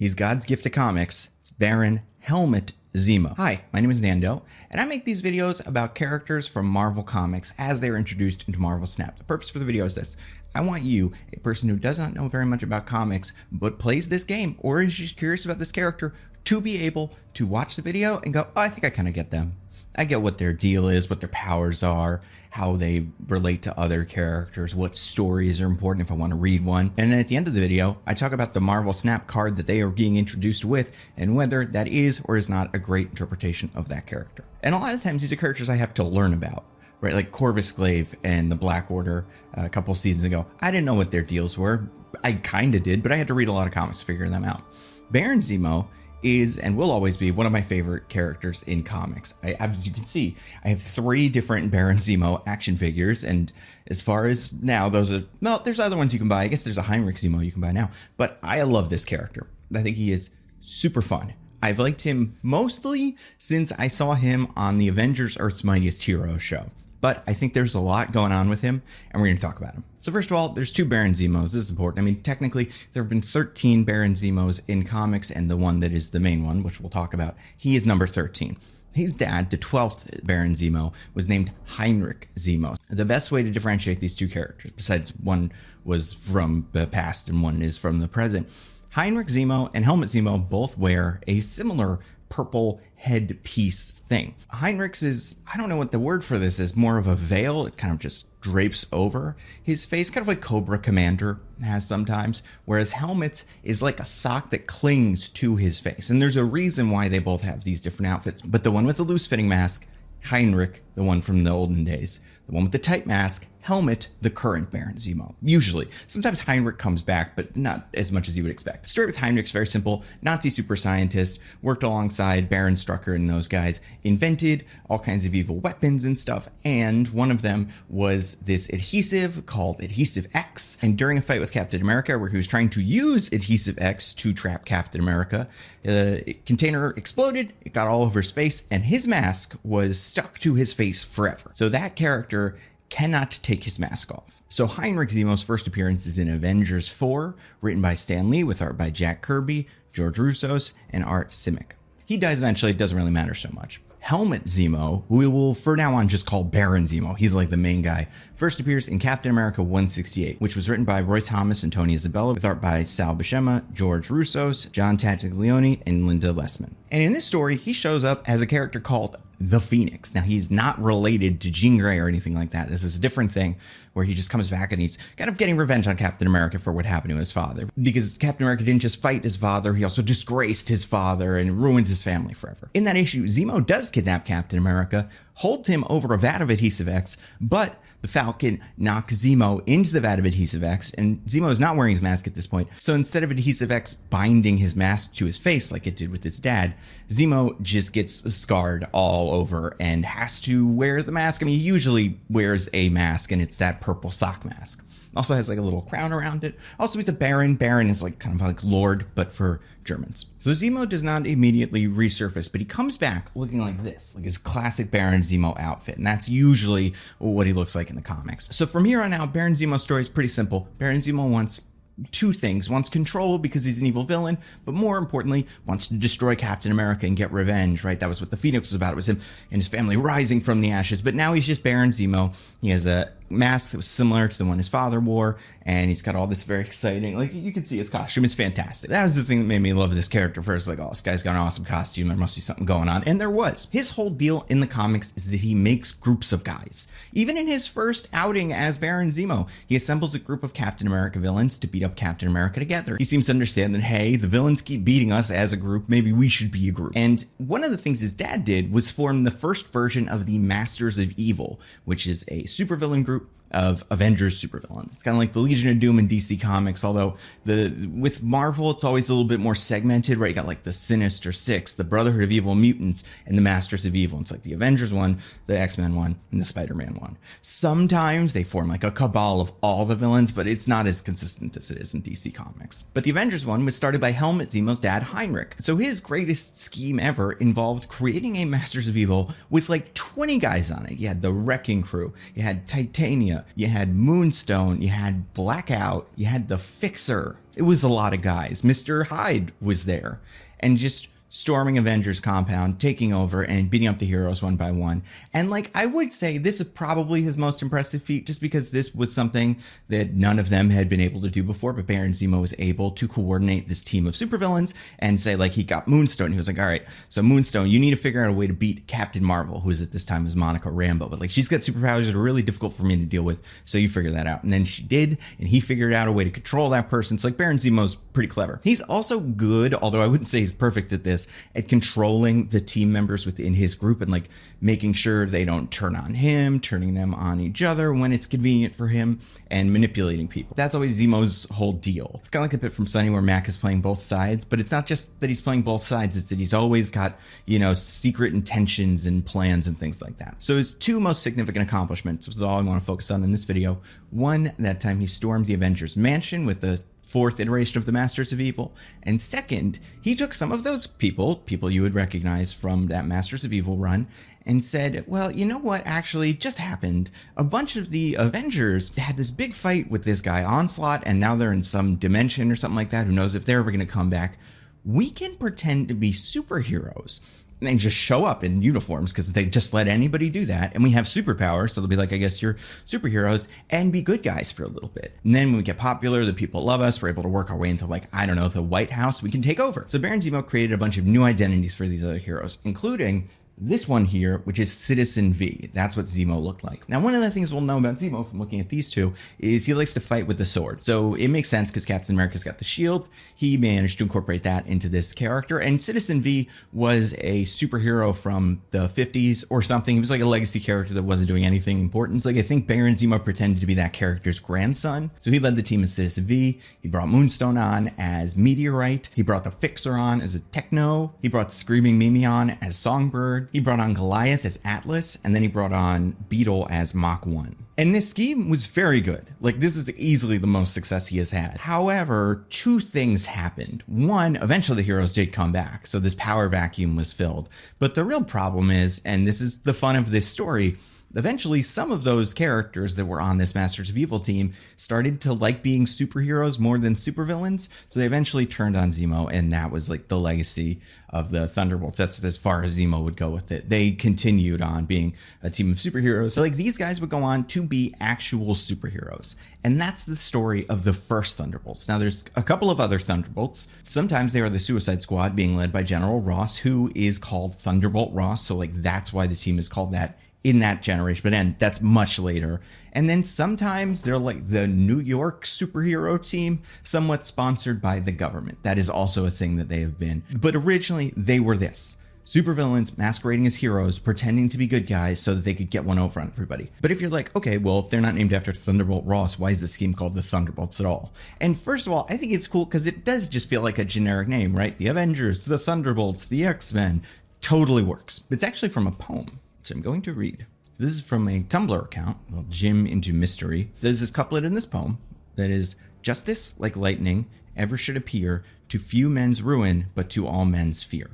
He's God's gift to comics. It's Baron Helmut Zemo. Hi, my name is Nando, and I make these videos about characters from Marvel Comics as they are introduced into Marvel Snap. The purpose for the video is this. I want you, a person who does not know very much about comics, but plays this game or is just curious about this character, to be able to watch the video and go, oh, I think I kind of get them. I get what their deal is, what their powers are, how they relate to other characters, what stories are important if I want to read one. And then at the end of the video, I talk about the Marvel Snap card that they are being introduced with and whether that is or is not a great interpretation of that character. And a lot of times these are characters I have to learn about, right? Like Corvus Glaive and the Black Order a couple seasons ago. I didn't know what their deals were. I kind of did, but I had to read a lot of comics to figure them out. Baron Zemo is and will always be one of my favorite characters in comics. As you can see, I have 3 different Baron Zemo action figures, and as far as now, those are, well, there's other ones you can buy. I guess there's a Heinrich Zemo you can buy now, but I love this character. I think he is super fun. I've liked him mostly since I saw him on the Avengers Earth's Mightiest Heroes show. But I think there's a lot going on with him, and we're going to talk about him. So first of all, there's 2 Baron Zemos. This is important. I mean, technically, there have been 13 Baron Zemos in comics, and the one that is the main one, which we'll talk about, he is number 13. His dad, the 12th Baron Zemo, was named Heinrich Zemo. The best way to differentiate these 2 characters, besides one was from the past and one is from the present, Heinrich Zemo and Helmut Zemo both wear a similar purple headpiece thing. Heinrich's is, I don't know what the word for this is, more of a veil. It kind of just drapes over his face, kind of like Cobra Commander has sometimes, whereas Helmut's is like a sock that clings to his face. And there's a reason why they both have these different outfits. But the one with the loose fitting mask, Heinrich, the one from the olden days. The one with the tight mask, Helmut, the current Baron Zemo. Usually. Sometimes Heinrich comes back, but not as much as you would expect. Story with Heinrich's very simple. Nazi super scientist, worked alongside Baron Strucker and those guys, invented all kinds of evil weapons and stuff, and one of them was this adhesive called Adhesive X. And during a fight with Captain America, where he was trying to use Adhesive X to trap Captain America, a container exploded, it got all over his face, and his mask was stuck to his face forever. So that character cannot take his mask off. So Heinrich Zemo's first appearance is in Avengers 4, written by Stan Lee with art by Jack Kirby, George Roussos, and Art Simic. He dies eventually, it doesn't really matter so much. Helmut Zemo, who we will for now on just call Baron Zemo, he's like the main guy, first appears in Captain America 168, which was written by Roy Thomas and Tony Isabella with art by Sal Buscema, George Roussos, John Tattaglione, and Linda Lessman. And in this story, he shows up as a character called the Phoenix. Now, he's not related to Jean Grey or anything like that. This is a different thing where he just comes back and he's kind of getting revenge on Captain America for what happened to his father. Because Captain America didn't just fight his father, he also disgraced his father and ruined his family forever. In that issue, Zemo does kidnap Captain America, holds him over a vat of Adhesive X, but the Falcon knocks Zemo into the vat of Adhesive X, and Zemo is not wearing his mask at this point. So instead of Adhesive X binding his mask to his face like it did with his dad, Zemo just gets scarred all over and has to wear the mask. I mean, he usually wears a mask, and it's that purple sock mask. Also has like a little crown around it. Also, he's a Baron. Baron is like kind of like Lord, but for Germans. So Zemo does not immediately resurface, but he comes back looking like this, like his classic Baron Zemo outfit. And that's usually what he looks like in the comics. So from here on out, Baron Zemo's story is pretty simple. Baron Zemo wants 2 things. Wants control because he's an evil villain, but more importantly, wants to destroy Captain America and get revenge, right? That was what the Phoenix was about. It was him and his family rising from the ashes. But now he's just Baron Zemo. He has a mask that was similar to the one his father wore, and he's got all this very exciting, like, you can see his costume is fantastic. That was the thing that made me love this character first. Like, oh, this guy's got an awesome costume, there must be something going on, and there was. His whole deal in the comics is that he makes groups of guys. Even in his first outing as Baron Zemo, he assembles a group of Captain America villains to beat up Captain America together. He seems to understand that, hey, the villains keep beating us as a group, maybe we should be a group. And one of the things his dad did was form the first version of the Masters of Evil, which is a supervillain group of Avengers supervillains. It's kind of like the Legion of Doom in DC Comics, although with Marvel, it's always a little bit more segmented, right? You got like the Sinister Six, the Brotherhood of Evil Mutants, and the Masters of Evil. It's like the Avengers one, the X-Men one, and the Spider-Man one. Sometimes they form like a cabal of all the villains, but it's not as consistent as it is in DC Comics. But the Avengers one was started by Helmut Zemo's dad, Heinrich. So his greatest scheme ever involved creating a Masters of Evil with like 20 guys on it. You had the Wrecking Crew, you had Titania, you had Moonstone, you had Blackout, you had the Fixer, It was a lot of guys. Mr. Hyde was there, and just storming Avengers compound, taking over and beating up the heroes one by one. And like, I would say this is probably his most impressive feat, just because this was something that none of them had been able to do before, but Baron Zemo was able to coordinate this team of supervillains and say, like, he got Moonstone. He was like, all right, so Moonstone, you need to figure out a way to beat Captain Marvel, who is at this time was Monica Rambeau, but like, she's got superpowers that are really difficult for me to deal with, so you figure that out. And then she did, and he figured out a way to control that person. So like, Baron Zemo's pretty clever. He's also good, although I wouldn't say he's perfect at this, at controlling the team members within his group and like making sure they don't turn on him, turning them on each other when it's convenient for him, and manipulating people. That's always Zemo's whole deal. It's kind of like a bit from Sunny where Mac is playing both sides, but it's not just that he's playing both sides, it's that he's always got, you know, secret intentions and plans and things like that. So his two most significant accomplishments is all I want to focus on in this video. One, that time he stormed the Avengers Mansion with the fourth iteration of the Masters of Evil. And second, he took some of those people you would recognize from that Masters of Evil run, and said, well, you know what actually just happened? A bunch of the Avengers had this big fight with this guy Onslaught, and now they're in some dimension or something like that. Who knows if they're ever going to come back? We can pretend to be superheroes and just show up in uniforms, because they just let anybody do that. And we have superpowers, so they'll be like, I guess you're superheroes, and be good guys for a little bit. And then when we get popular, the people love us, we're able to work our way into, like, I don't know, the White House, we can take over. So Baron Zemo created a bunch of new identities for these other heroes, including this one here, which is Citizen V. That's what Zemo looked like. Now, one of the things we'll know about Zemo from looking at these two is he likes to fight with the sword. So it makes sense because Captain America's got the shield. He managed to incorporate that into this character. And Citizen V was a superhero from the 50s or something. He was like a legacy character that wasn't doing anything important. So like, I think Baron Zemo pretended to be that character's grandson. So he led the team as Citizen V. He brought Moonstone on as Meteorite. He brought the Fixer on as a Techno. He brought Screaming Mimi on as Songbird. He brought on Goliath as Atlas, and then he brought on Beetle as Mach 1. And this scheme was very good. Like, this is easily the most success he has had. However, two things happened. One, eventually the heroes did come back, so this power vacuum was filled. But the real problem is, and this is the fun of this story, eventually some of those characters that were on this Masters of Evil team started to like being superheroes more than supervillains, so they eventually turned on Zemo, and that was like the legacy of the Thunderbolts. That's as far as Zemo would go with it. They continued on being a team of superheroes. So like, these guys would go on to be actual superheroes. And that's the story of the first Thunderbolts. Now, there's a couple of other Thunderbolts. Sometimes they are the Suicide Squad, being led by General Ross, who is called Thunderbolt Ross. So like, that's why the team is called that in that generation, but then that's much later. And then sometimes they're like the New York superhero team, somewhat sponsored by the government. That is also a thing that they have been. But originally they were this: supervillains masquerading as heroes, pretending to be good guys so that they could get one over on everybody. But if you're like, okay, well, if they're not named after Thunderbolt Ross, why is this scheme called the Thunderbolts at all? And first of all, I think it's cool because it does just feel like a generic name, right? The Avengers, the Thunderbolts, the X-Men, totally works. It's actually from a poem, so I'm going to read. This is from a Tumblr account, Jim into Mystery. There's this couplet in this poem that is, justice like lightning ever should appear, to few men's ruin, but to all men's fear.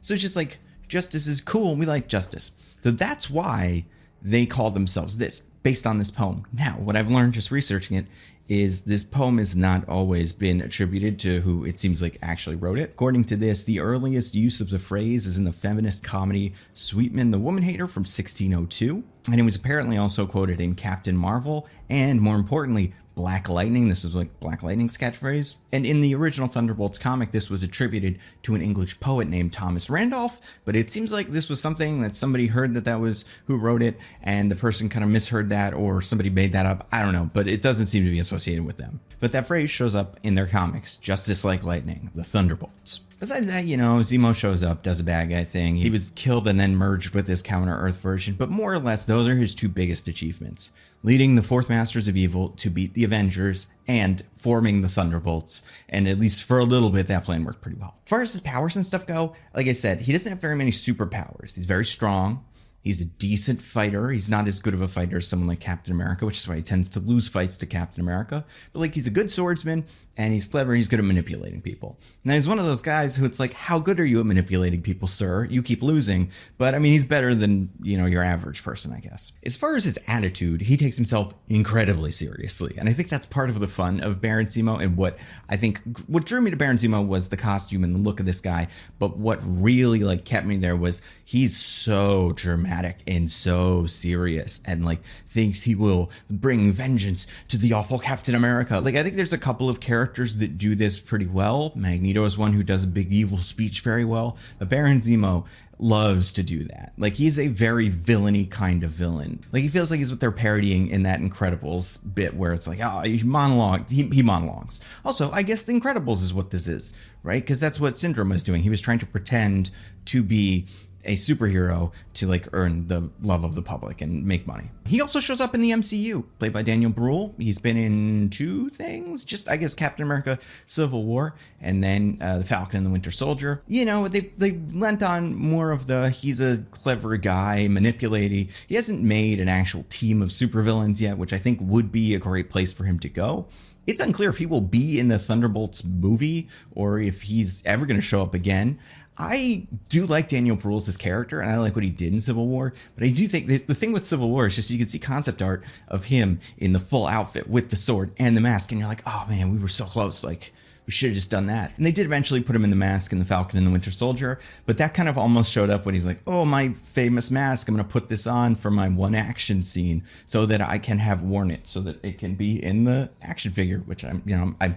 So it's just like, justice is cool, we like justice. So that's why they call themselves this, based on this poem. Now, what I've learned just researching it is this poem has not always been attributed to who it seems like actually wrote it. According to this, the earliest use of the phrase is in the feminist comedy Sweetman the Woman Hater from 1602. And it was apparently also quoted in Captain Marvel, and more importantly, Black Lightning. This was like Black Lightning's catchphrase. And in the original Thunderbolts comic, this was attributed to an English poet named Thomas Randolph, but it seems like this was something that somebody heard that was who wrote it, and the person kind of misheard that, or somebody made that up. I don't know, but it doesn't seem to be associated with them. But that phrase shows up in their comics, Justice Like Lightning, the Thunderbolts. Besides that, you know, Zemo shows up, does a bad guy thing. He was killed and then merged with his Counter-Earth version, but more or less, those are his two biggest achievements: leading the fourth Masters of Evil to beat the Avengers and forming the Thunderbolts. And at least for a little bit, that plan worked pretty well. As far as his powers and stuff go, like I said, he doesn't have very many superpowers. He's very strong. He's a decent fighter. He's not as good of a fighter as someone like Captain America, which is why he tends to lose fights to Captain America. But like, he's a good swordsman, and he's clever. He's good at manipulating people. Now, he's one of those guys who it's like, how good are you at manipulating people, sir? You keep losing. But I mean, he's better than, you know, your average person, I guess. As far as his attitude, he takes himself incredibly seriously. And I think that's part of the fun of Baron Zemo, and what drew me to Baron Zemo was the costume and the look of this guy. But what really like kept me there was he's so dramatic and so serious, and like thinks he will bring vengeance to the awful Captain America. Like, I think there's a couple of characters that do this pretty well. Magneto is one who does a big evil speech very well, but Baron Zemo loves to do that. Like, he's a very villainy kind of villain. Like, he feels like he's what they're parodying in that Incredibles bit where it's like, oh, he monologues. Also, I guess the Incredibles is what this is, right? Because that's what Syndrome was doing. He was trying to pretend to be a superhero to like earn the love of the public and make money. He also shows up in the MCU, played by Daniel Bruhl. He's been in 2 things, just I guess Captain America Civil War, and then the Falcon and the Winter Soldier. You know, they lent on more of the he's a clever guy, manipulating. He hasn't made an actual team of supervillains yet, which I think would be a great place for him to go. It's unclear if he will be in the Thunderbolts movie or if he's ever going to show up again. I do like Daniel Bruhl as character, and I like what he did in Civil War, but I do think the thing with Civil War is just you can see concept art of him in the full outfit with the sword and the mask, and you're like, oh man, we were so close, like, we should have just done that. And they did eventually put him in the mask in the Falcon and the Winter Soldier, but that kind of almost showed up when he's like, oh, my famous mask, I'm going to put this on for my one action scene so that I can have worn it, so that it can be in the action figure, which I'm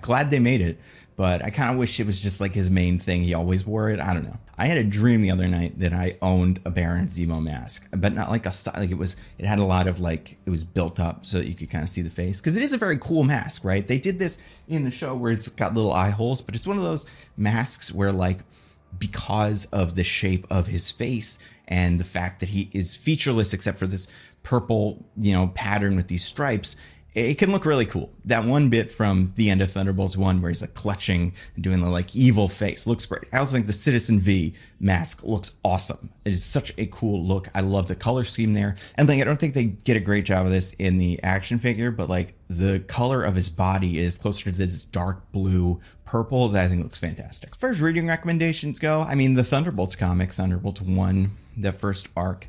glad they made it. But I kind of wish it was just like his main thing. He always wore it. I don't know. I had a dream the other night that I owned a Baron Zemo mask, but not like it had a lot of like, it was built up so that you could kind of see the face. Because it is a very cool mask, right? They did this in the show where it's got little eye holes, but it's one of those masks where like, because of the shape of his face and the fact that he is featureless except for this purple, pattern with these stripes, it can look really cool. That one bit from the end of Thunderbolts 1 where he's like clutching and doing the like evil face looks great. I also think the Citizen V mask looks awesome. It is such a cool look. I love the color scheme there. And like, I don't think they get a great job of this in the action figure, but like the color of his body is closer to this dark blue purple that I think looks fantastic. As far as reading recommendations go, I mean, the Thunderbolts comic, Thunderbolts 1, the first arc,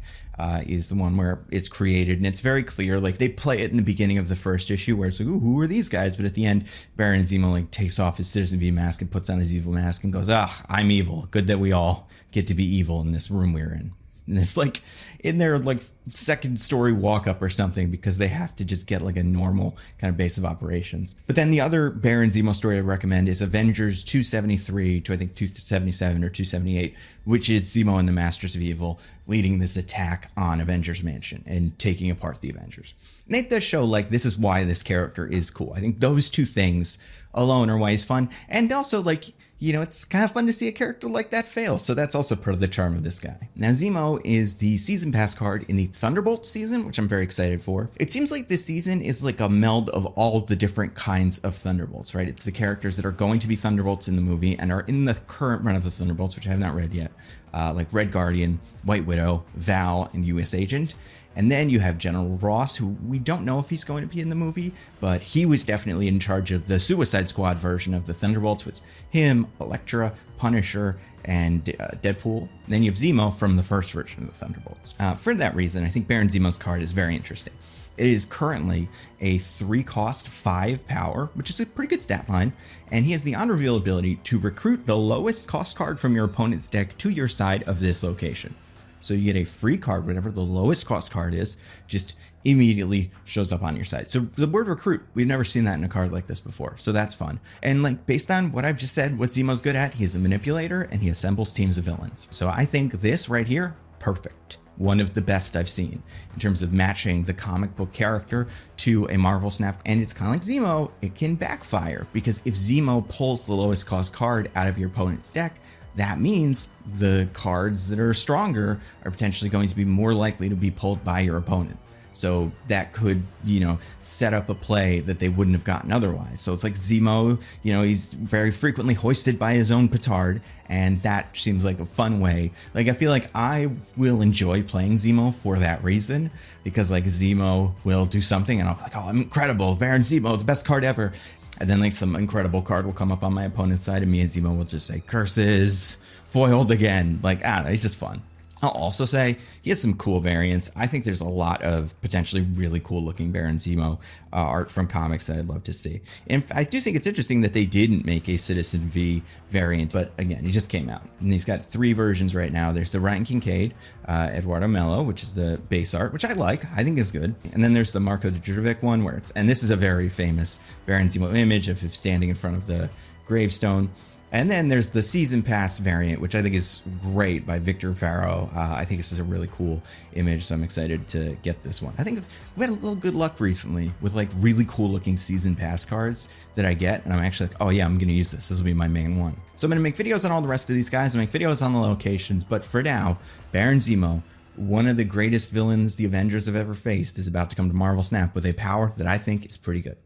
is the one where it's created, and it's very clear. Like, they play it in the beginning of the first issue where it's like, ooh, who are these guys? But at the end, Baron Zemo like takes off his Citizen V mask and puts on his evil mask and goes, I'm evil. Good that we all get to be evil in this room we're in. And it's like in their like second story walk up or something, because they have to just get like a normal kind of base of operations. But then the other Baron Zemo story I recommend is Avengers 273 to I think 277 or 278, which is Zemo and the Masters of Evil leading this attack on Avengers Mansion and taking apart the Avengers. And it does show like this is why this character is cool. I think those two things alone are why he's fun. And also like, it's kind of fun to see a character like that fail. So that's also part of the charm of this guy. Now, Zemo is the season pass card in the Thunderbolts season, which I'm very excited for. It seems like this season is like a meld of all of the different kinds of Thunderbolts, right? It's the characters that are going to be Thunderbolts in the movie and are in the current run of the Thunderbolts, which I have not read yet, like Red Guardian, White Widow, Val, and US Agent. And then you have General Ross, who we don't know if he's going to be in the movie, but he was definitely in charge of the Suicide Squad version of the Thunderbolts, with him, Elektra, Punisher, and Deadpool. And then you have Zemo from the first version of the Thunderbolts. For that reason, I think Baron Zemo's card is very interesting. It is currently a 3-cost 5 power, which is a pretty good stat line, and he has the on-reveal ability to recruit the lowest cost card from your opponent's deck to your side of this location. So you get a free card, whatever the lowest cost card is, just immediately shows up on your side. So the word recruit, we've never seen that in a card like this before. So that's fun. And like, based on what I've just said, what Zemo's good at, he's a manipulator and he assembles teams of villains. So I think this right here, perfect. One of the best I've seen in terms of matching the comic book character to a Marvel Snap. And it's kind of like Zemo, it can backfire, because if Zemo pulls the lowest cost card out of your opponent's deck, that means the cards that are stronger are potentially going to be more likely to be pulled by your opponent. So that could, set up a play that they wouldn't have gotten otherwise. So it's like Zemo, he's very frequently hoisted by his own petard, and that seems like a fun way. Like, I feel like I will enjoy playing Zemo for that reason, because like Zemo will do something and I'll be like, oh, I'm incredible, Baron Zemo, the best card ever. And then like some incredible card will come up on my opponent's side and me and Zemo will just say, curses, foiled again. Like, I don't know, it's just fun. I'll also say he has some cool variants. I think there's a lot of potentially really cool looking Baron Zemo art from comics that I'd love to see. And I do think it's interesting that they didn't make a Citizen V variant, but again, he just came out. And he's got 3 versions right now. There's the Ryan Kincaid, Eduardo Mello, which is the base art, which I like, I think is good. And then there's the Marko Djurjevic one where and this is a very famous Baron Zemo image of him standing in front of the gravestone. And then there's the Season Pass variant, which I think is great, by Victor Faro. I think this is a really cool image, so I'm excited to get this one. I think we had a little good luck recently with like really cool looking Season Pass cards that I get, and I'm actually like, oh yeah, I'm going to use this. This will be my main one. So I'm going to make videos on all the rest of these guys, and make videos on the locations, but for now, Baron Zemo, one of the greatest villains the Avengers have ever faced, is about to come to Marvel Snap with a power that I think is pretty good.